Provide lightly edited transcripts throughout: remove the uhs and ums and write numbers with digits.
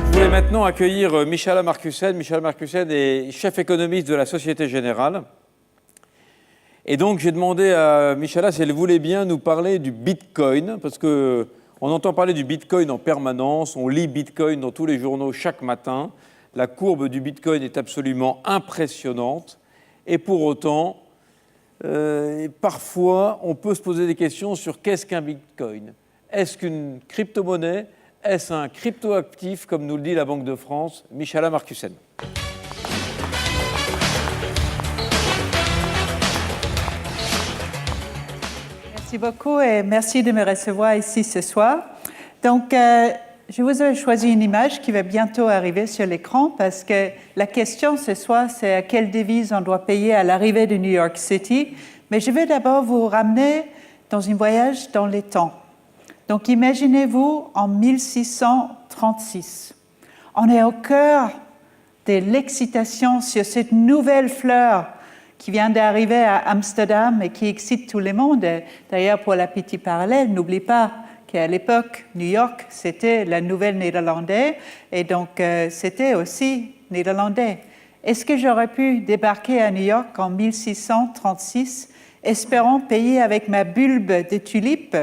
Je voulais maintenant accueillir Michala Marcussen. Michala Marcussen est chef économiste de la Société Générale. Et donc, j'ai demandé à Michala si elle voulait bien nous parler du Bitcoin, parce qu'on entend parler du Bitcoin en permanence, on lit Bitcoin dans tous les journaux chaque matin. La courbe du Bitcoin est absolument impressionnante. Et pour autant, parfois, on peut se poser des questions sur qu'est-ce qu'un Bitcoin. Est-ce qu'une crypto-monnaie? Est-ce un crypto-actif, comme nous le dit la Banque de France? Michala Marcussen. Merci beaucoup et merci de me recevoir ici ce soir. Donc, je vous ai choisi une image qui va bientôt arriver sur l'écran parce que la question ce soir, c'est à quelle devise on doit payer à l'arrivée de New York City. Mais je vais d'abord vous ramener dans un voyage dans les temps. Donc, imaginez-vous en 1636. On est au cœur de l'excitation sur cette nouvelle fleur qui vient d'arriver à Amsterdam et qui excite tout le monde. D'ailleurs, pour la petite parallèle, n'oublie pas qu'à l'époque, New York, c'était la nouvelle néerlandais et donc c'était aussi néerlandais. Est-ce que j'aurais pu débarquer à New York en 1636, espérant payer avec ma bulbe de tulipe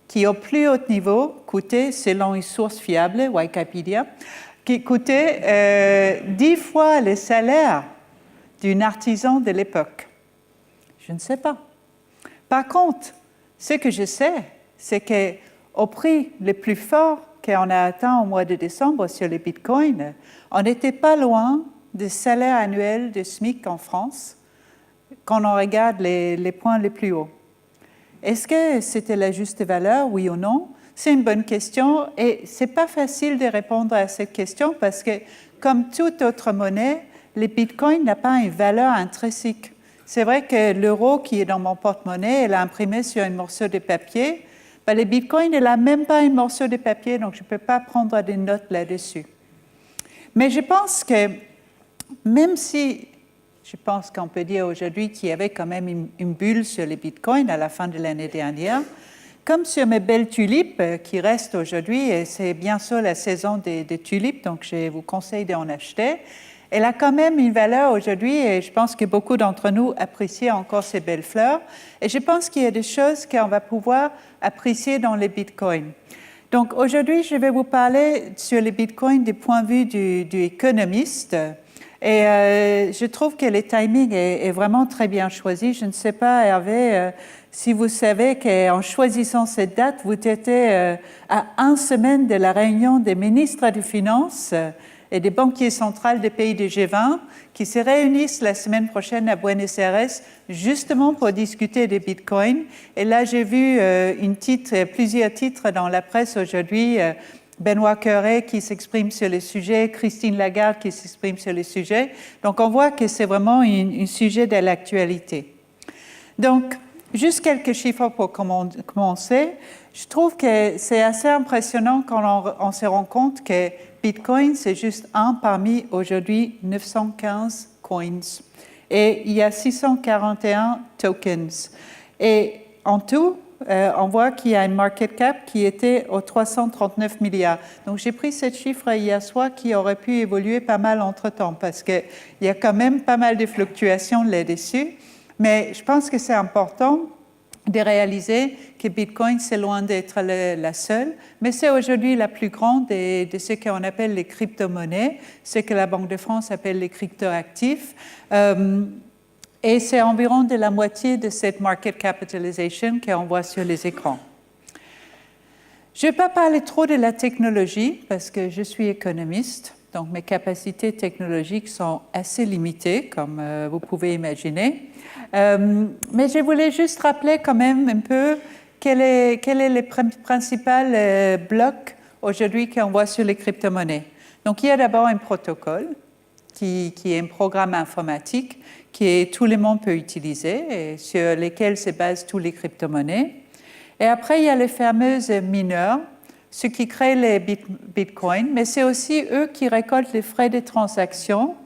qui, au plus haut niveau, coûtait, selon une source fiable, Wikipédia, qui coûtait 10 fois le salaire d'un artisan de l'époque? Je ne sais pas. Par contre, ce que je sais, c'est qu'au prix le plus fort qu'on a atteint au mois de décembre sur les bitcoins, on n'était pas loin du salaire annuel de SMIC en France quand on regarde les points les plus hauts. Est-ce que c'était la juste valeur, oui ou non? C'est une bonne question et ce n'est pas facile de répondre à cette question parce que, comme toute autre monnaie, les bitcoins n'ont pas une valeur intrinsèque. C'est vrai que l'euro qui est dans mon porte-monnaie, elle est imprimé sur un morceau de papier. Les bitcoins, elle n'a même pas un morceau de papier, donc je ne peux pas prendre des notes là-dessus. Mais je pense que, même si je pense qu'on peut dire aujourd'hui qu'il y avait quand même une bulle sur les bitcoins à la fin de l'année dernière, comme sur mes belles tulipes qui restent aujourd'hui, et c'est bien sûr la saison des tulipes, donc je vous conseille d'en acheter. Elle a quand même une valeur aujourd'hui et je pense que beaucoup d'entre nous apprécient encore ces belles fleurs. Et je pense qu'il y a des choses qu'on va pouvoir apprécier dans les bitcoins. Donc aujourd'hui, je vais vous parler sur les bitcoins du point de vue du économiste. Et je trouve que le timing est vraiment très bien choisi. Je ne sais pas, Hervé, si vous savez qu'en choisissant cette date, vous étiez à 1 semaine de la réunion des ministres des Finances et des banquiers centraux des pays du G20 qui se réunissent la semaine prochaine à Buenos Aires justement pour discuter des bitcoins. Et là, j'ai vu plusieurs titres dans la presse aujourd'hui. Benoît Cœuré qui s'exprime sur le sujet, Christine Lagarde qui s'exprime sur le sujet. Donc, on voit que c'est vraiment un sujet de l'actualité. Donc, juste quelques chiffres pour commencer. Je trouve que c'est assez impressionnant quand on se rend compte que Bitcoin, c'est juste un parmi aujourd'hui 915 coins. Et il y a 641 tokens. Et en tout, on voit qu'il y a une market cap qui était aux 339 milliards. Donc, j'ai pris ce chiffre hier soir qui aurait pu évoluer pas mal entre-temps parce qu'il y a quand même pas mal de fluctuations là-dessus. Mais je pense que c'est important de réaliser que Bitcoin, c'est loin d'être la seule, mais c'est aujourd'hui la plus grande de ce qu'on appelle les crypto-monnaies, ce que la Banque de France appelle les crypto-actifs. Et c'est environ de la moitié de cette market capitalization qu'on voit sur les écrans. Je ne vais pas parler trop de la technologie parce que je suis économiste, donc mes capacités technologiques sont assez limitées, comme vous pouvez imaginer. Mais je voulais juste rappeler quand même un peu quel est le principal bloc aujourd'hui qu'on voit sur les crypto-monnaies. Donc, il y a d'abord un protocole qui est un programme informatique que tout le monde peut utiliser et sur lesquels se basent tous les crypto-monnaies. Et après, il y a les fameux mineurs, ceux qui créent les bitcoins, mais c'est aussi eux qui récoltent les frais de transaction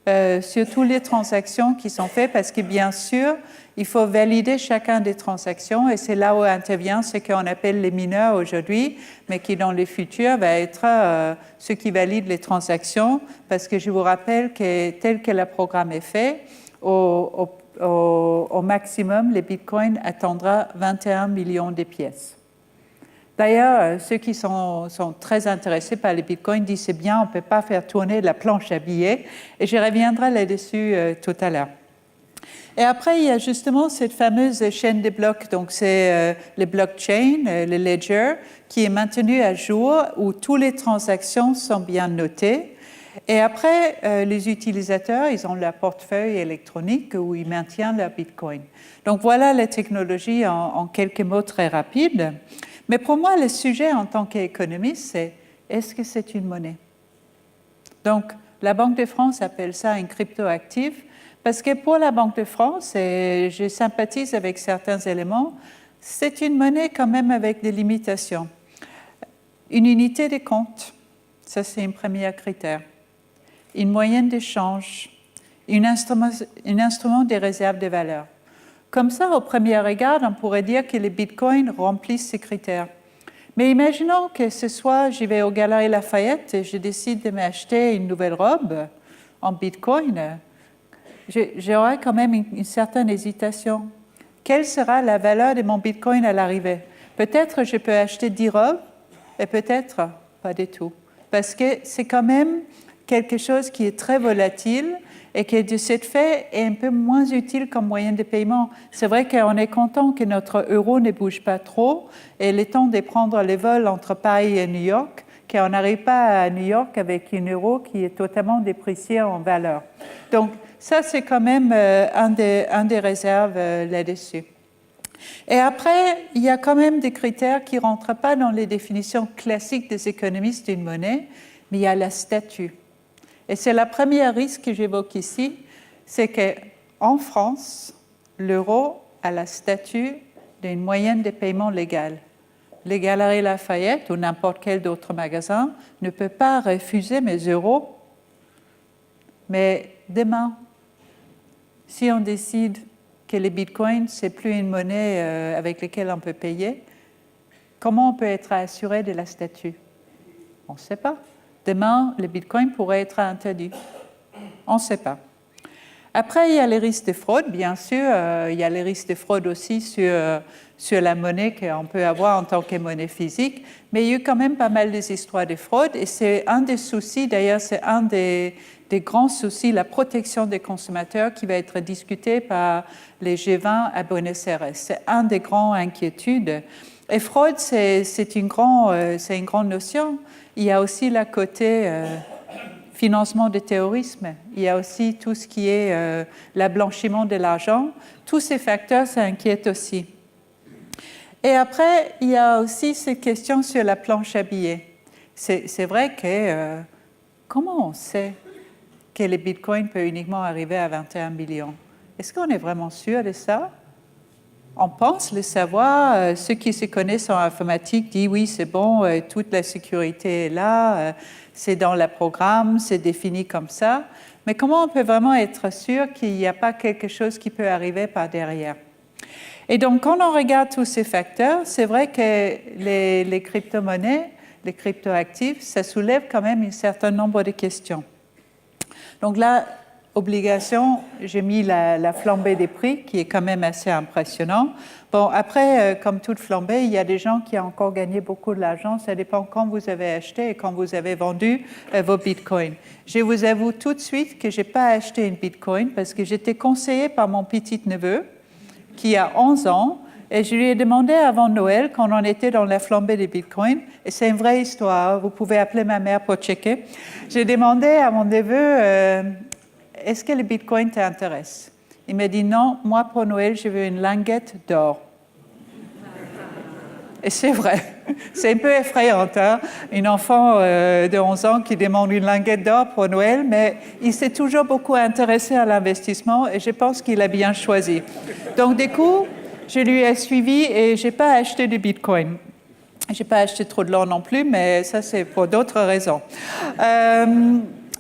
sur toutes les transactions qui sont faites parce que bien sûr, il faut valider chacun des transactions et c'est là où intervient ce qu'on appelle les mineurs aujourd'hui, mais qui dans le futur va être ceux qui valident les transactions parce que je vous rappelle que tel que le programme est fait, au maximum, les bitcoins attendra 21 millions de pièces. D'ailleurs, ceux qui sont très intéressés par les bitcoins disent c'est bien, on ne peut pas faire tourner la planche à billets. Et je reviendrai là-dessus tout à l'heure. Et après, il y a justement cette fameuse chaîne de blocs. Donc, c'est le blockchain, le ledger, qui est maintenu à jour, où toutes les transactions sont bien notées. Et après, les utilisateurs, ils ont leur portefeuille électronique où ils maintiennent leur bitcoin. Donc, voilà la technologie en quelques mots très rapides. Mais pour moi, le sujet en tant qu'économiste, c'est est-ce que c'est une monnaie? Donc, la Banque de France appelle ça un cryptoactif parce que pour la Banque de France, et je sympathise avec certains éléments, c'est une monnaie quand même avec des limitations. Une unité de compte, ça c'est un premier critère. Une moyenne d'échange, un instrument de réserve de valeur. Comme ça, au premier regard, on pourrait dire que les bitcoins remplissent ces critères. Mais imaginons que ce soir, je vais aux Galeries Lafayette et je décide de m'acheter une nouvelle robe en bitcoin. J'aurai quand même une certaine hésitation. Quelle sera la valeur de mon bitcoin à l'arrivée? Peut-être je peux acheter 10 robes et peut-être pas du tout. Parce que c'est quand même quelque chose qui est très volatile et qui, de ce fait, est un peu moins utile comme moyen de paiement. C'est vrai qu'on est content que notre euro ne bouge pas trop et il est temps de prendre les vols entre Paris et New York, qu'on n'arrive pas à New York avec un euro qui est totalement déprécié en valeur. Donc, ça, c'est quand même un des réserves là-dessus. Et après, il y a quand même des critères qui ne rentrent pas dans les définitions classiques des économistes d'une monnaie, mais il y a la statut. Et c'est le premier risque que j'évoque ici, c'est qu'en France, l'euro a la statut d'une moyenne de paiement légale. Les Galeries Lafayette ou n'importe quel autre magasin ne peut pas refuser mes euros. Mais demain, si on décide que les bitcoins, ce n'est plus une monnaie avec laquelle on peut payer, comment on peut être assuré de la statut? On ne sait pas. Demain, le bitcoin pourrait être interdit. On ne sait pas. Après, il y a les risques de fraude, bien sûr. Il y a les risques de fraude aussi sur la monnaie qu'on peut avoir en tant que monnaie physique. Mais il y a eu quand même pas mal d'histoires de fraude. Et c'est un des soucis, d'ailleurs, c'est un des grands soucis, la protection des consommateurs qui va être discuté par les G20 à Buenos Aires. C'est un des grandes inquiétudes. Et fraude, c'est une grande notion. Il y a aussi le côté financement du terrorisme. Il y a aussi tout ce qui est le blanchiment de l'argent. Tous ces facteurs, ça inquiète aussi. Et après, il y a aussi cette question sur la planche à billets. C'est vrai que comment on sait que le bitcoin peut uniquement arriver à 21 millions? Est-ce qu'on est vraiment sûr de ça? On pense le savoir. Ceux qui se connaissent en informatique disent oui, c'est bon, toute la sécurité est là, c'est dans le programme, c'est défini comme ça. Mais comment on peut vraiment être sûr qu'il n'y a pas quelque chose qui peut arriver par derrière? Et donc, quand on regarde tous ces facteurs, c'est vrai que les crypto-monnaies, les crypto-actifs, ça soulève quand même un certain nombre de questions. Donc là, obligation, j'ai mis la flambée des prix, qui est quand même assez impressionnant. Bon, après, comme toute flambée, il y a des gens qui ont encore gagné beaucoup d'argent. Ça dépend quand vous avez acheté et quand vous avez vendu vos bitcoins. Je vous avoue tout de suite que je n'ai pas acheté une bitcoin parce que j'étais conseillée par mon petit-neveu, qui a 11 ans, et je lui ai demandé avant Noël, quand on était dans la flambée des bitcoins, et c'est une vraie histoire, vous pouvez appeler ma mère pour checker. J'ai demandé à mon neveu, est-ce que le bitcoin t'intéresse? Il m'a dit non, moi pour Noël, je veux une linguette d'or. Et c'est vrai, c'est un peu effrayant, hein? Un enfant de 11 ans qui demande une linguette d'or pour Noël, mais il s'est toujours beaucoup intéressé à l'investissement et je pense qu'il a bien choisi. Donc du coup, je lui ai suivi et je n'ai pas acheté de bitcoin. Je n'ai pas acheté trop de l'or non plus, mais ça c'est pour d'autres raisons.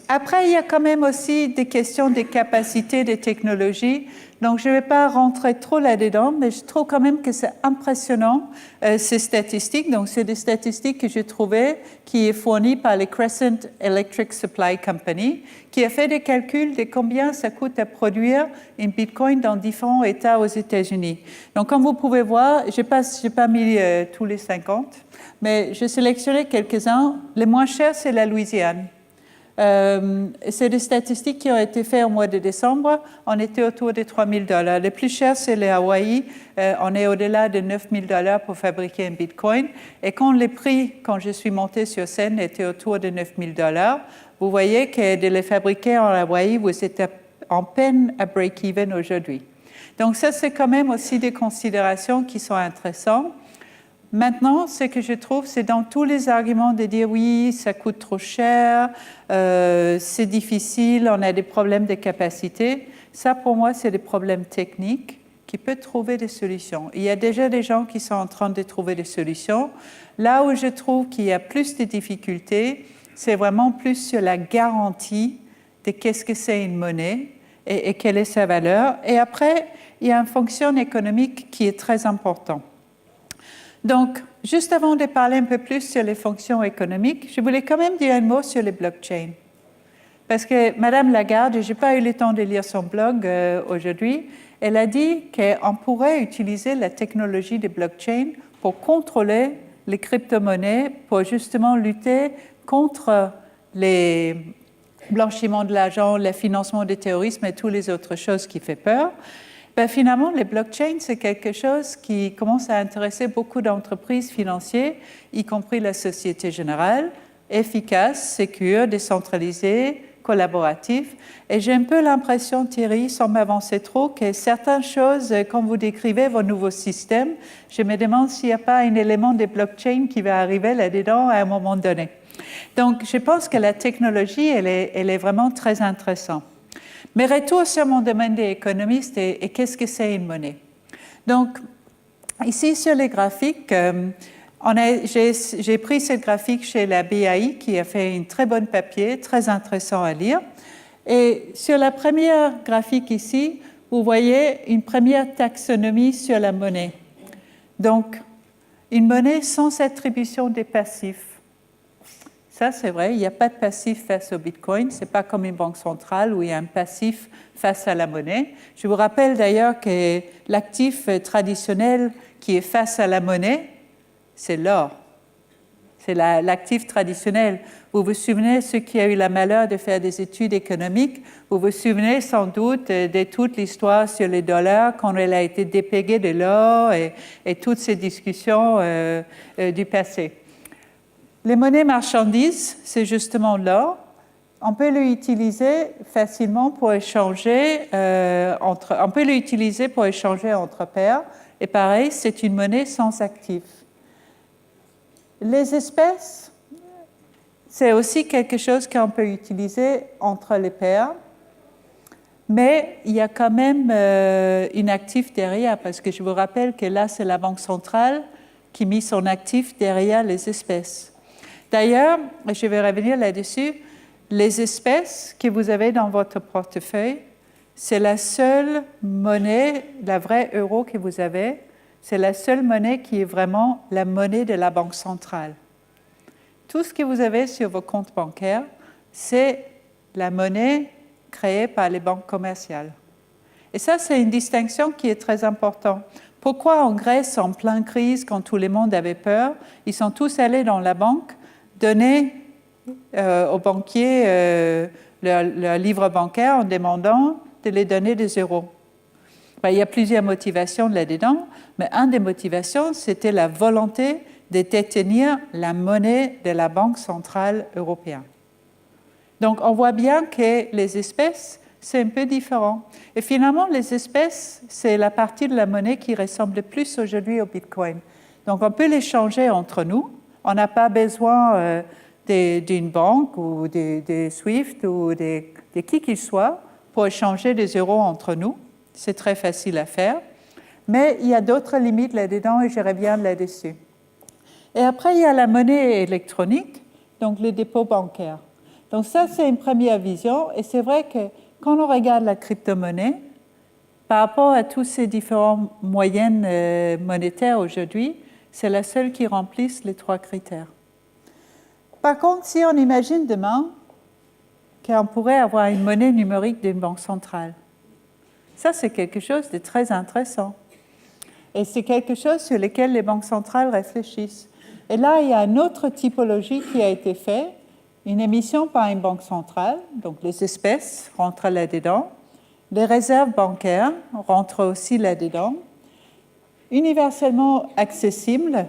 Après, il y a quand même aussi des questions des capacités, des technologies. Donc, je ne vais pas rentrer trop là-dedans, mais je trouve quand même que c'est impressionnant, ces statistiques. Donc, c'est des statistiques que j'ai trouvées, qui est fournies par les Crescent Electric Supply Company, qui a fait des calculs de combien ça coûte à produire une Bitcoin dans différents États aux États-Unis. Donc, comme vous pouvez voir, je n'ai pas mis tous les 50, mais j'ai sélectionné quelques-uns. Les moins chers, c'est la Louisiane. C'est des statistiques qui ont été faites au mois de décembre. On était autour de $3 000. Les plus chers, c'est les Hawaï. On est au-delà de $9 000 pour fabriquer un Bitcoin. Et quand les prix, quand je suis montée sur scène, étaient autour de $9 000, vous voyez que de les fabriquer en Hawaï, vous êtes en peine à break-even aujourd'hui. Donc ça, c'est quand même aussi des considérations qui sont intéressantes. Maintenant, ce que je trouve, c'est dans tous les arguments de dire oui, ça coûte trop cher, c'est difficile, on a des problèmes de capacité. Ça, pour moi, c'est des problèmes techniques qui peuvent trouver des solutions. Il y a déjà des gens qui sont en train de trouver des solutions. Là où je trouve qu'il y a plus de difficultés, c'est vraiment plus sur la garantie de qu'est-ce que c'est une monnaie et quelle est sa valeur. Et après, il y a une fonction économique qui est très importante. Donc, juste avant de parler un peu plus sur les fonctions économiques, je voulais quand même dire un mot sur les blockchains. Parce que Mme Lagarde, je n'ai pas eu le temps de lire son blog aujourd'hui, elle a dit qu'on pourrait utiliser la technologie des blockchains pour contrôler les crypto-monnaies, pour justement lutter contre les blanchiments de l'argent, le financement du terrorisme et toutes les autres choses qui font peur. Ben, finalement, les blockchains, c'est quelque chose qui commence à intéresser beaucoup d'entreprises financières, y compris la Société Générale, efficace, sécure, décentralisée, collaboratif. Et j'ai un peu l'impression, Thierry, sans m'avancer trop, que certaines choses, quand vous décrivez vos nouveaux systèmes, je me demande s'il n'y a pas un élément des blockchains qui va arriver là-dedans à un moment donné. Donc, je pense que la technologie, elle est vraiment très intéressante. Mais retour sur mon domaine d'économiste et qu'est-ce que c'est une monnaie. Donc, ici sur les graphiques, j'ai pris cette graphique chez la BAI qui a fait un très bon papier, très intéressant à lire. Et sur la première graphique ici, vous voyez une première taxonomie sur la monnaie. Donc, une monnaie sans attribution des passifs. Ça, c'est vrai, il n'y a pas de passif face au Bitcoin. Ce n'est pas comme une banque centrale où il y a un passif face à la monnaie. Je vous rappelle d'ailleurs que l'actif traditionnel qui est face à la monnaie, c'est l'or. C'est l'actif traditionnel. Vous vous souvenez, ceux qui ont eu le malheur de faire des études économiques, vous vous souvenez sans doute de toute l'histoire sur les dollars, quand elle a été dépéguée de l'or et toutes ces discussions du passé. Les monnaies marchandises, c'est justement l'or. On peut l'utiliser facilement pour échanger entre pairs. Et pareil, c'est une monnaie sans actif. Les espèces, c'est aussi quelque chose qu'on peut utiliser entre les pairs. Mais il y a quand même un actif derrière, parce que je vous rappelle que là, c'est la Banque centrale qui a mis son actif derrière les espèces. D'ailleurs, je vais revenir là-dessus, les espèces que vous avez dans votre portefeuille, c'est la seule monnaie, la vraie euro que vous avez, c'est la seule monnaie qui est vraiment la monnaie de la Banque centrale. Tout ce que vous avez sur vos comptes bancaires, c'est la monnaie créée par les banques commerciales. Et ça, c'est une distinction qui est très importante. Pourquoi en Grèce, en pleine crise, quand tout le monde avait peur, ils sont tous allés dans la banque donner aux banquiers leur livre bancaire en demandant de les donner des euros. Ben, il y a plusieurs motivations là-dedans, mais une des motivations, c'était la volonté de détenir la monnaie de la Banque centrale européenne. Donc, on voit bien que les espèces, c'est un peu différent. Et finalement, les espèces, c'est la partie de la monnaie qui ressemble le plus aujourd'hui au Bitcoin. Donc, on peut les changer entre nous. On n'a pas besoin d'une banque ou de SWIFT ou de qui qu'il soit pour échanger des euros entre nous. C'est très facile à faire. Mais il y a d'autres limites là-dedans et je reviens là-dessus. Et après, il y a la monnaie électronique, donc les dépôts bancaires. Donc ça, c'est une première vision. Et c'est vrai que quand on regarde la crypto-monnaie, par rapport à tous ces différents moyens monétaires aujourd'hui, c'est la seule qui remplisse les 3 critères. Par contre, si on imagine demain qu'on pourrait avoir une monnaie numérique d'une banque centrale, ça, c'est quelque chose de très intéressant. Et c'est quelque chose sur lequel les banques centrales réfléchissent. Et là, il y a une autre typologie qui a été faite, une émission par une banque centrale, donc les espèces rentrent là-dedans, les réserves bancaires rentrent aussi là-dedans, universellement accessible.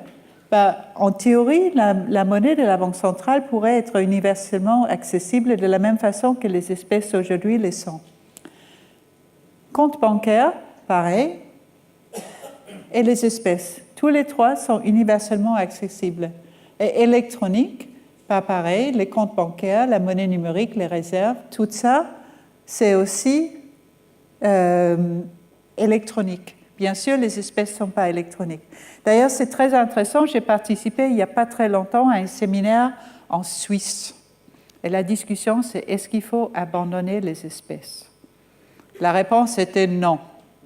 En théorie, la monnaie de la Banque centrale pourrait être universellement accessible de la même façon que les espèces aujourd'hui le sont. Compte bancaire, pareil, et les espèces. Tous les 3 sont universellement accessibles. Et électronique, pas pareil, les comptes bancaires, la monnaie numérique, les réserves, tout ça, c'est aussi électronique. Bien sûr, les espèces ne sont pas électroniques. D'ailleurs, c'est très intéressant, j'ai participé il n'y a pas très longtemps à un séminaire en Suisse. Et la discussion, c'est est-ce qu'il faut abandonner les espèces? La réponse était non.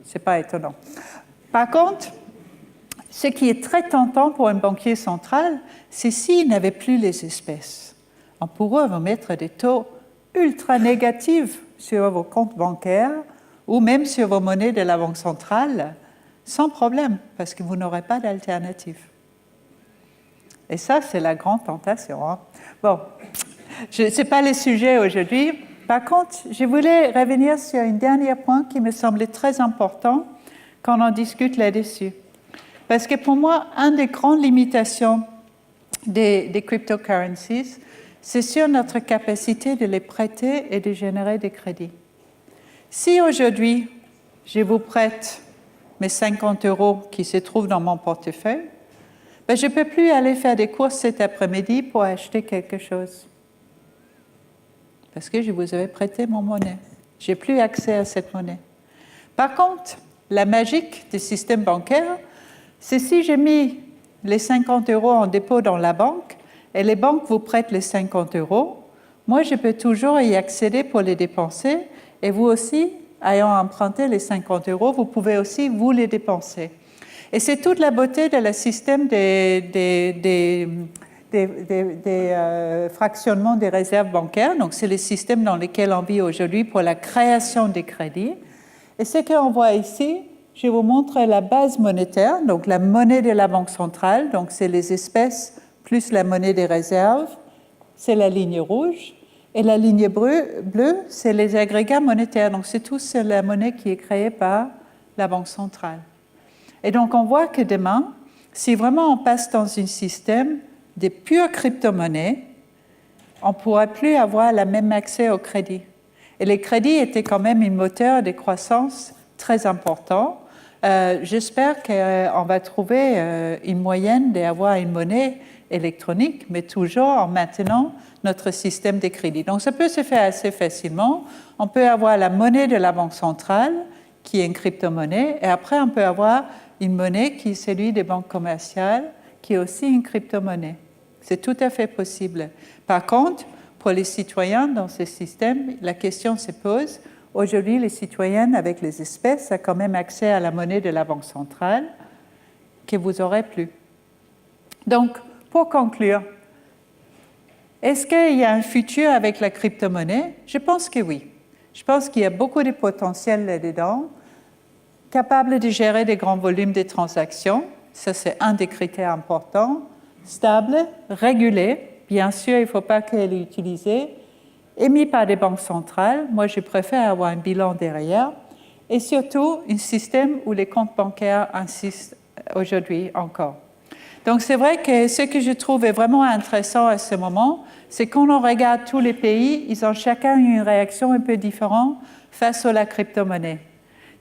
Ce n'est pas étonnant. Par contre, ce qui est très tentant pour un banquier central, c'est s'il n'avait plus les espèces. On pourrait vous mettre des taux ultra négatifs sur vos comptes bancaires ou même sur vos monnaies de la Banque centrale, sans problème, parce que vous n'aurez pas d'alternative. Et ça, c'est la grande tentation. Hein? Bon, ce n'est pas le sujet aujourd'hui. Par contre, je voulais revenir sur un dernier point qui me semblait très important quand on discute là-dessus. Parce que pour moi, une des grandes limitations des cryptocurrencies, c'est sur notre capacité de les prêter et de générer des crédits. Si aujourd'hui, je vous prête mes 50 € qui se trouvent dans mon portefeuille, je ne peux plus aller faire des courses cet après-midi pour acheter quelque chose. Parce que je vous avais prêté mon monnaie. Je n'ai plus accès à cette monnaie. Par contre, la magie des systèmes bancaires, c'est si j'ai mis les 50 € en dépôt dans la banque et les banques vous prêtent les 50 €, moi, je peux toujours y accéder pour les dépenser et vous aussi, ayant emprunté les 50 €, vous pouvez aussi vous les dépenser. Et c'est toute la beauté de le système des fractionnements des réserves bancaires. Donc, c'est le système dans lequel on vit aujourd'hui pour la création des crédits. Et ce qu'on voit ici, je vous montre la base monétaire, donc la monnaie de la Banque centrale, donc c'est les espèces plus la monnaie des réserves, c'est la ligne rouge. Et la ligne bleue, c'est les agrégats monétaires. Donc, c'est tout la monnaie qui est créée par la Banque centrale. Et donc, on voit que demain, si vraiment on passe dans un système de pure crypto-monnaie, on ne pourra plus avoir le même accès au crédit. Et les crédits étaient quand même un moteur de croissance très important. J'espère qu'on va trouver une moyenne d'avoir une monnaie électronique, mais toujours en maintenant notre système de crédit. Donc, ça peut se faire assez facilement. On peut avoir la monnaie de la Banque centrale, qui est une crypto-monnaie, et après, on peut avoir une monnaie qui est celle des banques commerciales, qui est aussi une crypto-monnaie. C'est tout à fait possible. Par contre, pour les citoyens dans ce système, la question se pose. Aujourd'hui, les citoyens, avec les espèces, ont quand même accès à la monnaie de la Banque centrale, que vous n'aurez plus. Donc, pour conclure, est-ce qu'il y a un futur avec la crypto-monnaie? Je pense que oui. Je pense qu'il y a beaucoup de potentiel là-dedans, capable de gérer des grands volumes de transactions, ça c'est un des critères importants, stable, régulé, bien sûr il ne faut pas qu'elle est utilisée, émis par des banques centrales, moi je préfère avoir un bilan derrière, et surtout un système où les comptes bancaires insistent aujourd'hui encore. Donc c'est vrai que ce que je trouve est vraiment intéressant à ce moment, c'est quand on regarde tous les pays, ils ont chacun une réaction un peu différente face à la crypto-monnaie.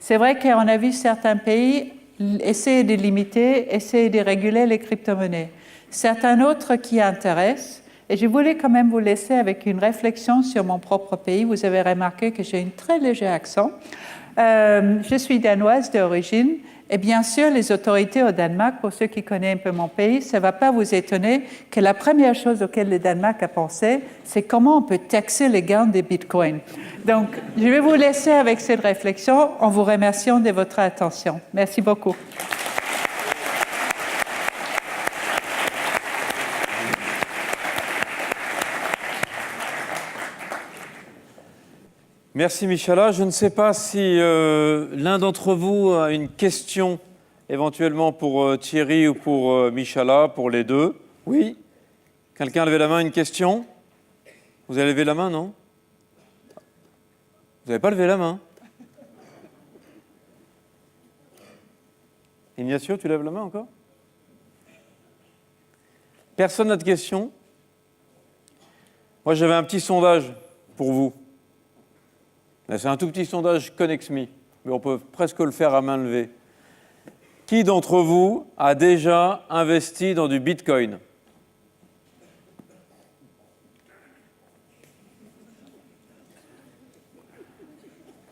C'est vrai qu'on a vu certains pays essayer de limiter, essayer de réguler les crypto-monnaies. Certains autres qui intéressent, et je voulais quand même vous laisser avec une réflexion sur mon propre pays. Vous avez remarqué que j'ai un très léger accent. Je suis danoise d'origine Et bien sûr, les autorités au Danemark, pour ceux qui connaissent un peu mon pays, ça ne va pas vous étonner que la première chose auquel le Danemark a pensé, c'est comment on peut taxer les gains des bitcoins. Donc, je vais vous laisser avec cette réflexion en vous remerciant de votre attention. Merci beaucoup. Merci Michala. Je ne sais pas si l'un d'entre vous a une question éventuellement pour Thierry ou pour Michala, pour les deux. Oui? Quelqu'un a levé la main, une question? Vous avez levé la main, non? Vous n'avez pas levé la main? Ignacio, tu lèves la main encore? Personne n'a de questions? Moi, j'avais un petit sondage pour vous. C'est un tout petit sondage ConnexMe, mais on peut presque le faire à main levée. Qui d'entre vous a déjà investi dans du Bitcoin?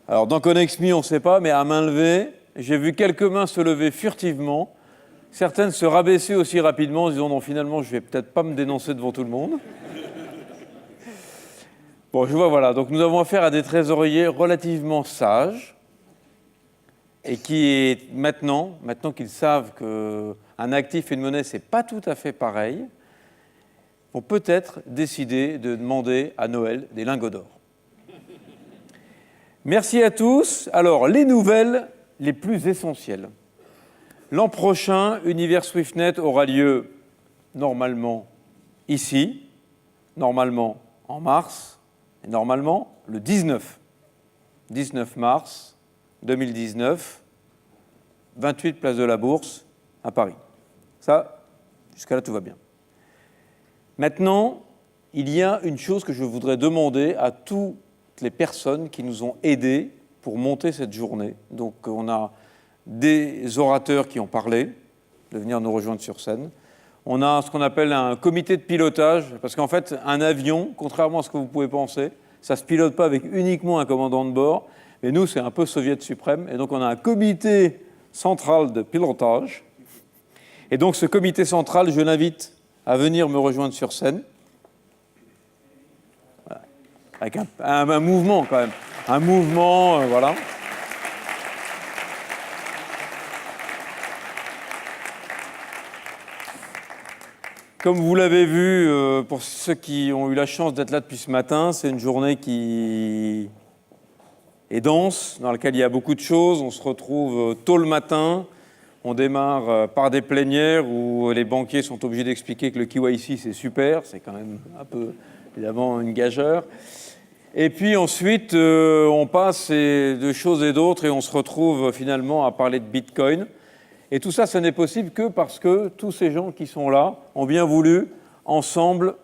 Alors, dans ConnexMe, on ne sait pas, mais à main levée, j'ai vu quelques mains se lever furtivement, certaines se rabaisser aussi rapidement en disant non, finalement, je ne vais peut-être pas me dénoncer devant tout le monde. Bon, je vois, voilà. Donc, nous avons affaire à des trésoriers relativement sages et qui, maintenant qu'ils savent qu'un actif et une monnaie, ce n'est pas tout à fait pareil, vont peut-être décider de demander à Noël des lingots d'or. Merci à tous. Alors, les nouvelles les plus essentielles. L'an prochain, Univers SwiftNet aura lieu normalement ici, normalement en mars, et normalement le 19 mars 2019, 28 place de la Bourse à Paris. Ça, jusqu'à là, tout va bien. Maintenant, il y a une chose que je voudrais demander à toutes les personnes qui nous ont aidés pour monter cette journée. Donc, on a des orateurs qui ont parlé, de venir nous rejoindre sur scène. On a ce qu'on appelle un comité de pilotage, parce qu'en fait, un avion, contrairement à ce que vous pouvez penser, ça ne se pilote pas avec uniquement un commandant de bord, mais nous, c'est un peu soviet suprême, et donc on a un comité central de pilotage. Et donc, ce comité central, je l'invite à venir me rejoindre sur scène, voilà. Avec un mouvement quand même, un mouvement, voilà. Comme vous l'avez vu, pour ceux qui ont eu la chance d'être là depuis ce matin, c'est une journée qui est dense, dans laquelle il y a beaucoup de choses. On se retrouve tôt le matin. On démarre par des plénières où les banquiers sont obligés d'expliquer que le KYC, c'est super. C'est quand même un peu, évidemment, une gageure. Et puis ensuite, on passe de choses et d'autres et on se retrouve finalement à parler de Bitcoin. Et tout ça, ce n'est possible que parce que tous ces gens qui sont là ont bien voulu, ensemble,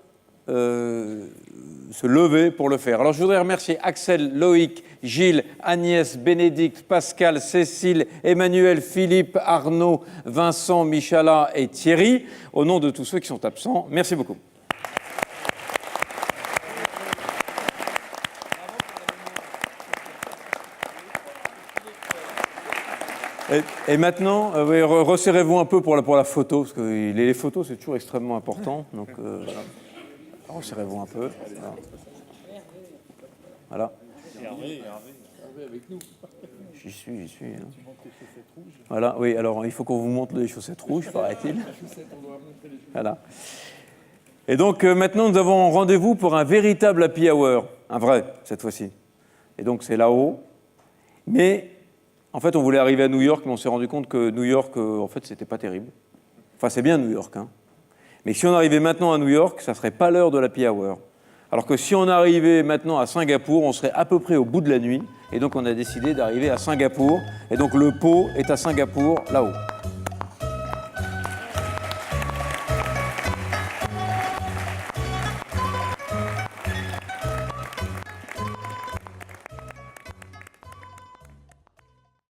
se lever pour le faire. Alors, je voudrais remercier Axel, Loïc, Gilles, Agnès, Bénédicte, Pascal, Cécile, Emmanuel, Philippe, Arnaud, Vincent, Michala et Thierry, au nom de tous ceux qui sont absents. Merci beaucoup. Et maintenant, resserrez-vous un peu pour la photo, parce que les photos, c'est toujours extrêmement important. Donc, voilà. Resserrez-vous un peu. Voilà. Hervé avec nous. J'y suis. Hein. Voilà, oui, alors il faut qu'on vous montre les chaussettes rouges, paraît-il. Voilà. Et donc, maintenant, nous avons rendez-vous pour un véritable happy hour. Un vrai, cette fois-ci. Et donc, c'est là-haut. Mais... en fait, on voulait arriver à New York, mais on s'est rendu compte que New York, en fait, c'était pas terrible. Enfin, c'est bien New York, hein. Mais si on arrivait maintenant à New York, ça serait pas l'heure de l'happy hour. Alors que si on arrivait maintenant à Singapour, on serait à peu près au bout de la nuit. Et donc, on a décidé d'arriver à Singapour. Et donc, le pot est à Singapour, là-haut.